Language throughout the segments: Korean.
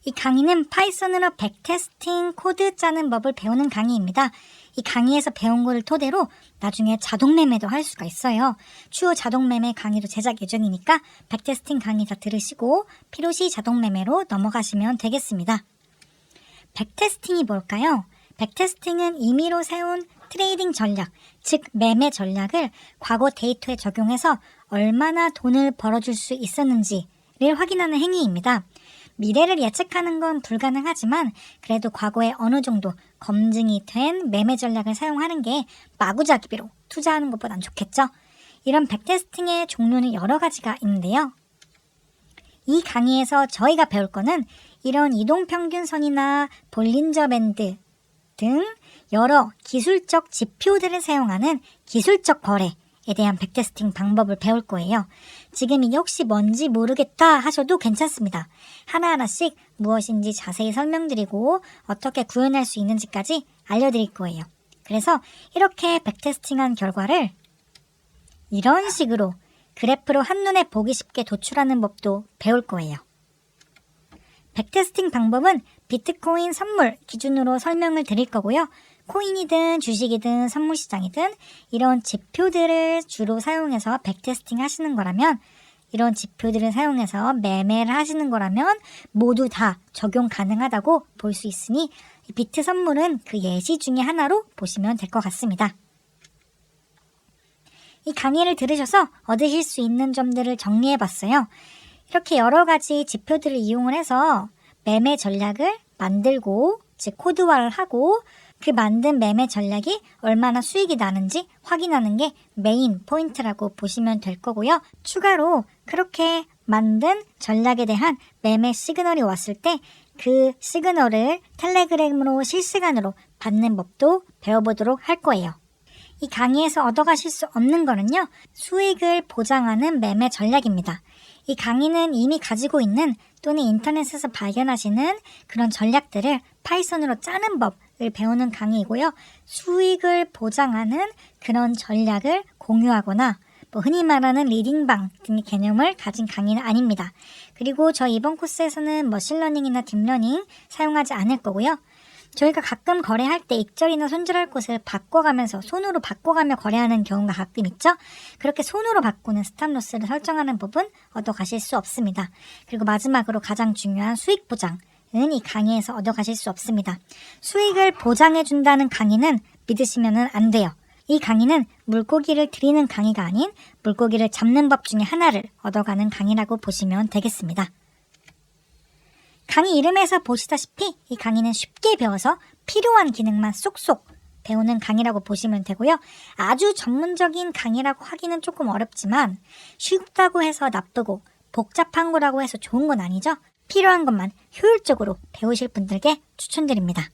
이 강의는 파이썬으로 백테스팅 코드 짜는 법을 배우는 강의입니다. 이 강의에서 배운 거를 토대로 나중에 자동 매매도 할 수가 있어요. 추후 자동 매매 강의도 제작 예정이니까 백테스팅 강의 다 들으시고 필요시 자동 매매로 넘어가시면 되겠습니다. 백테스팅이 뭘까요? 백테스팅은 임의로 세운 트레이딩 전략, 즉 매매 전략을 과거 데이터에 적용해서 얼마나 돈을 벌어줄 수 있었는지를 확인하는 행위입니다. 미래를 예측하는 건 불가능하지만 그래도 과거에 어느 정도 검증이 된 매매 전략을 사용하는 게 마구잡이로 투자하는 것보단 좋겠죠. 이런 백테스팅의 종류는 여러 가지가 있는데요. 이 강의에서 저희가 배울 거는 이런 이동평균선이나 볼린저 밴드 등 여러 기술적 지표들을 사용하는 기술적 거래에 대한 백테스팅 방법을 배울 거예요. 지금 이게 혹시 뭔지 모르겠다 하셔도 괜찮습니다. 하나하나씩 무엇인지 자세히 설명드리고 어떻게 구현할 수 있는지까지 알려드릴 거예요. 그래서 이렇게 백테스팅한 결과를 이런 식으로 그래프로 한눈에 보기 쉽게 도출하는 법도 배울 거예요. 백테스팅 방법은 비트코인 선물 기준으로 설명을 드릴 거고요. 코인이든 주식이든 선물시장이든 이런 지표들을 주로 사용해서 백테스팅 하시는 거라면 이런 지표들을 사용해서 매매를 하시는 거라면 모두 다 적용 가능하다고 볼 수 있으니 비트 선물은 그 예시 중에 하나로 보시면 될 것 같습니다. 이 강의를 들으셔서 얻으실 수 있는 점들을 정리해봤어요. 이렇게 여러 가지 지표들을 이용을 해서 매매 전략을 만들고 즉 코드화를 하고 그 만든 매매 전략이 얼마나 수익이 나는지 확인하는 게 메인 포인트라고 보시면 될 거고요. 추가로 그렇게 만든 전략에 대한 매매 시그널이 왔을 때 그 시그널을 텔레그램으로 실시간으로 받는 법도 배워보도록 할 거예요. 이 강의에서 얻어가실 수 없는 거는요. 수익을 보장하는 매매 전략입니다. 이 강의는 이미 가지고 있는 또는 인터넷에서 발견하시는 그런 전략들을 파이썬으로 짜는 법을 배우는 강의이고요. 수익을 보장하는 그런 전략을 공유하거나 흔히 말하는 리딩방 등의 개념을 가진 강의는 아닙니다. 그리고 저희 이번 코스에서는 머신러닝이나 딥러닝 사용하지 않을 거고요. 저희가 가끔 거래할 때 익절이나 손절할 곳을 바꿔가면서 손으로 바꿔가며 거래하는 경우가 가끔 있죠. 그렇게 손으로 바꾸는 스탑로스를 설정하는 법은 얻어가실 수 없습니다. 그리고 마지막으로 가장 중요한 수익 보장은 이 강의에서 얻어가실 수 없습니다. 수익을 보장해준다는 강의는 믿으시면 안 돼요. 이 강의는 물고기를 들이는 강의가 아닌 물고기를 잡는 법 중에 하나를 얻어가는 강의라고 보시면 되겠습니다. 강의 이름에서 보시다시피 이 강의는 쉽게 배워서 필요한 기능만 쏙쏙 배우는 강의라고 보시면 되고요. 아주 전문적인 강의라고 하기는 조금 어렵지만 쉽다고 해서 나쁘고 복잡한 거라고 해서 좋은 건 아니죠. 필요한 것만 효율적으로 배우실 분들께 추천드립니다.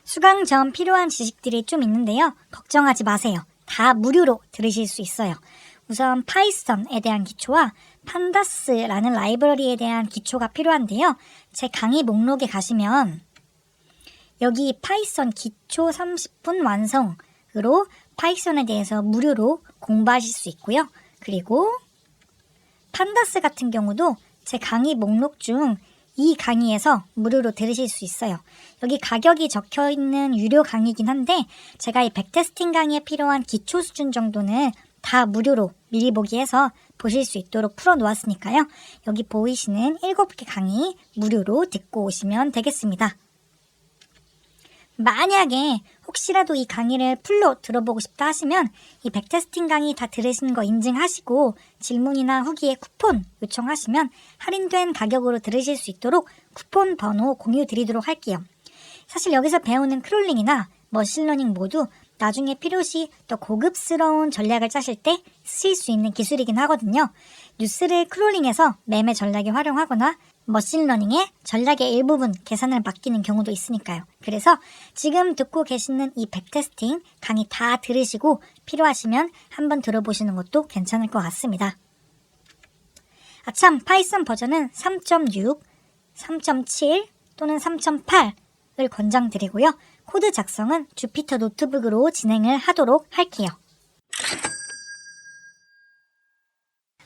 수강 전 필요한 지식들이 좀 있는데요. 걱정하지 마세요. 다 무료로 들으실 수 있어요. 우선 파이썬에 대한 기초와 판다스라는 라이브러리에 대한 기초가 필요한데요. 제 강의 목록에 가시면 여기 파이썬 기초 30분 완성으로 파이썬에 대해서 무료로 공부하실 수 있고요. 그리고 판다스 같은 경우도 제 강의 목록 중 이 강의에서 무료로 들으실 수 있어요. 여기 가격이 적혀있는 유료 강의이긴 한데 제가 이 백테스팅 강의에 필요한 기초 수준 정도는 다 무료로 미리 보기 해서 보실 수 있도록 풀어놓았으니까요. 여기 보이시는 7개 강의 무료로 듣고 오시면 되겠습니다. 만약에 혹시라도 이 강의를 풀로 들어보고 싶다 하시면 이 백테스팅 강의 다 들으신 거 인증하시고 질문이나 후기에 쿠폰 요청하시면 할인된 가격으로 들으실 수 있도록 쿠폰 번호 공유 드리도록 할게요. 사실 여기서 배우는 크롤링이나 머신러닝 모두 나중에 필요시 더 고급스러운 전략을 짜실 때 쓰실 수 있는 기술이긴 하거든요. 뉴스를 크롤링해서 매매 전략에 활용하거나 머신러닝에 전략의 일부분 계산을 맡기는 경우도 있으니까요. 그래서 지금 듣고 계시는 이 백테스팅 강의 다 들으시고 필요하시면 한번 들어보시는 것도 괜찮을 것 같습니다. 아참, 파이썬 버전은 3.6, 3.7 또는 3.8을 권장드리고요. 코드 작성은 주피터 노트북으로 진행을 하도록 할게요.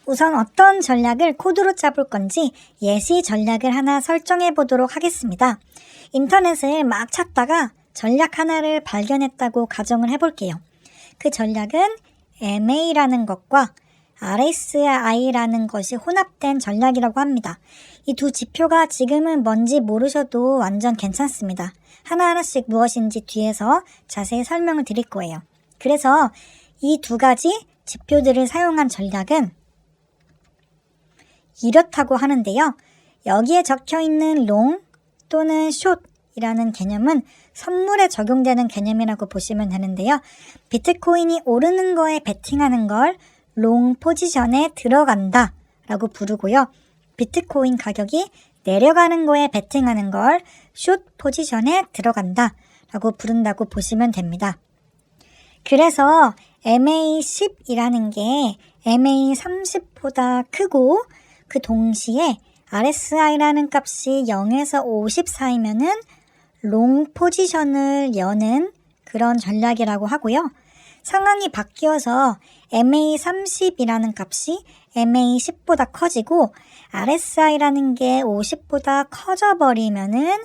우선 어떤 전략을 코드로 짜볼 건지 예시 전략을 하나 설정해 보도록 하겠습니다. 인터넷을 막 찾다가 전략 하나를 발견했다고 가정을 해볼게요. 그 전략은 MA라는 것과 RSI라는 것이 혼합된 전략이라고 합니다. 이 두 지표가 지금은 뭔지 모르셔도 완전 괜찮습니다. 하나하나씩 무엇인지 뒤에서 자세히 설명을 드릴 거예요. 그래서 이 두 가지 지표들을 사용한 전략은 이렇다고 하는데요. 여기에 적혀있는 롱 또는 숏이라는 개념은 선물에 적용되는 개념이라고 보시면 되는데요. 비트코인이 오르는 거에 베팅하는 걸 롱 포지션에 들어간다 라고 부르고요. 비트코인 가격이 내려가는 거에 베팅하는 걸 숏 포지션에 들어간다 라고 부른다고 보시면 됩니다. 그래서 MA10이라는 게 MA30보다 크고 그 동시에 RSI라는 값이 0에서 50 사이면은 롱 포지션을 여는 그런 전략이라고 하고요. 상황이 바뀌어서 MA30이라는 값이 MA10보다 커지고 RSI라는 게 50보다 커져버리면은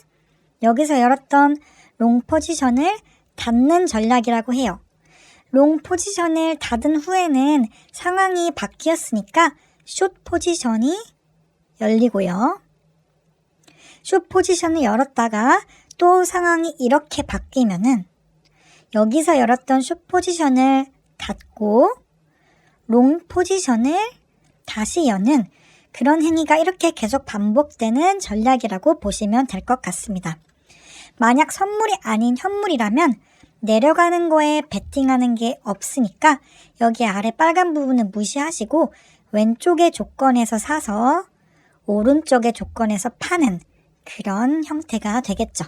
여기서 열었던 롱 포지션을 닫는 전략이라고 해요. 롱 포지션을 닫은 후에는 상황이 바뀌었으니까 숏 포지션이 열리고요. 숏 포지션을 열었다가 또 상황이 이렇게 바뀌면은 여기서 열었던 숏 포지션을 닫고 롱 포지션을 다시 여는 그런 행위가 이렇게 계속 반복되는 전략이라고 보시면 될 것 같습니다. 만약 선물이 아닌 현물이라면 내려가는 거에 베팅하는 게 없으니까 여기 아래 빨간 부분은 무시하시고 왼쪽의 조건에서 사서 오른쪽의 조건에서 파는 그런 형태가 되겠죠.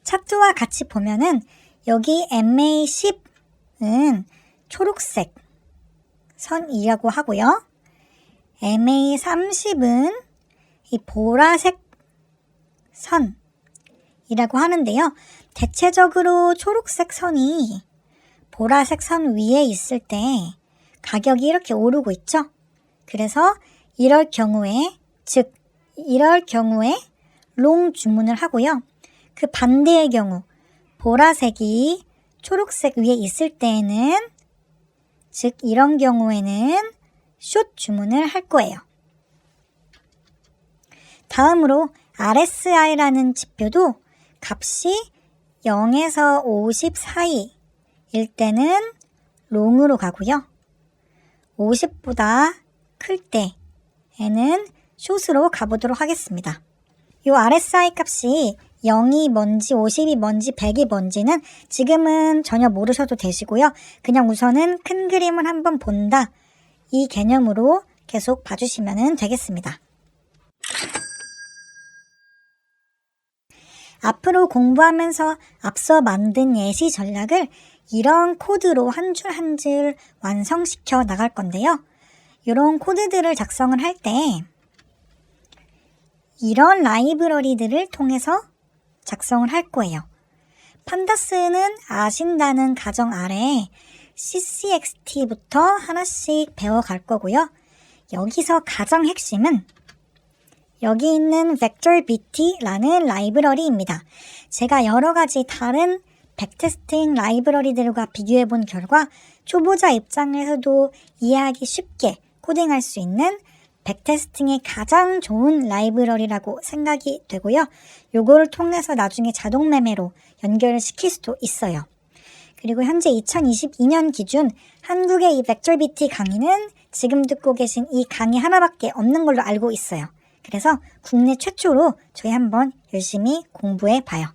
차트와 같이 보면은 여기 MA10은 초록색 선이라고 하고요. MA30은 이 보라색 선이라고 하는데요. 대체적으로 초록색 선이 보라색 선 위에 있을 때 가격이 이렇게 오르고 있죠. 그래서 이럴 경우에 롱 주문을 하고요. 그 반대의 경우 보라색이 초록색 위에 있을 때에는 즉 이런 경우에는 숏 주문을 할 거예요. 다음으로 RSI라는 지표도 값이 0에서 50 사이일 때는 롱으로 가고요. 50보다 클 때에는 숏으로 가보도록 하겠습니다. 이 RSI 값이 0이 뭔지 50이 뭔지 100이 뭔지는 지금은 전혀 모르셔도 되시고요. 그냥 우선은 큰 그림을 한번 본다. 이 개념으로 계속 봐주시면 되겠습니다. 앞으로 공부하면서 앞서 만든 예시 전략을 이런 코드로 한 줄 한 줄 완성시켜 나갈 건데요. 이런 코드들을 작성을 할 때 이런 라이브러리들을 통해서 작성을 할 거예요. 판다스는 아신다는 가정 아래 CCXT부터 하나씩 배워갈 거고요. 여기서 가장 핵심은 여기 있는 VectorBT라는 라이브러리입니다. 제가 여러 가지 다른 백테스팅 라이브러리들과 비교해 본 결과 초보자 입장에서도 이해하기 쉽게 코딩할 수 있는 백테스팅에 가장 좋은 라이브러리라고 생각이 되고요. 요거를 통해서 나중에 자동 매매로 연결을 시킬 수도 있어요. 그리고 현재 2022년 기준 한국의 이 VectorBT 강의는 지금 듣고 계신 이 강의 하나밖에 없는 걸로 알고 있어요. 그래서 국내 최초로 저희 한번 열심히 공부해 봐요.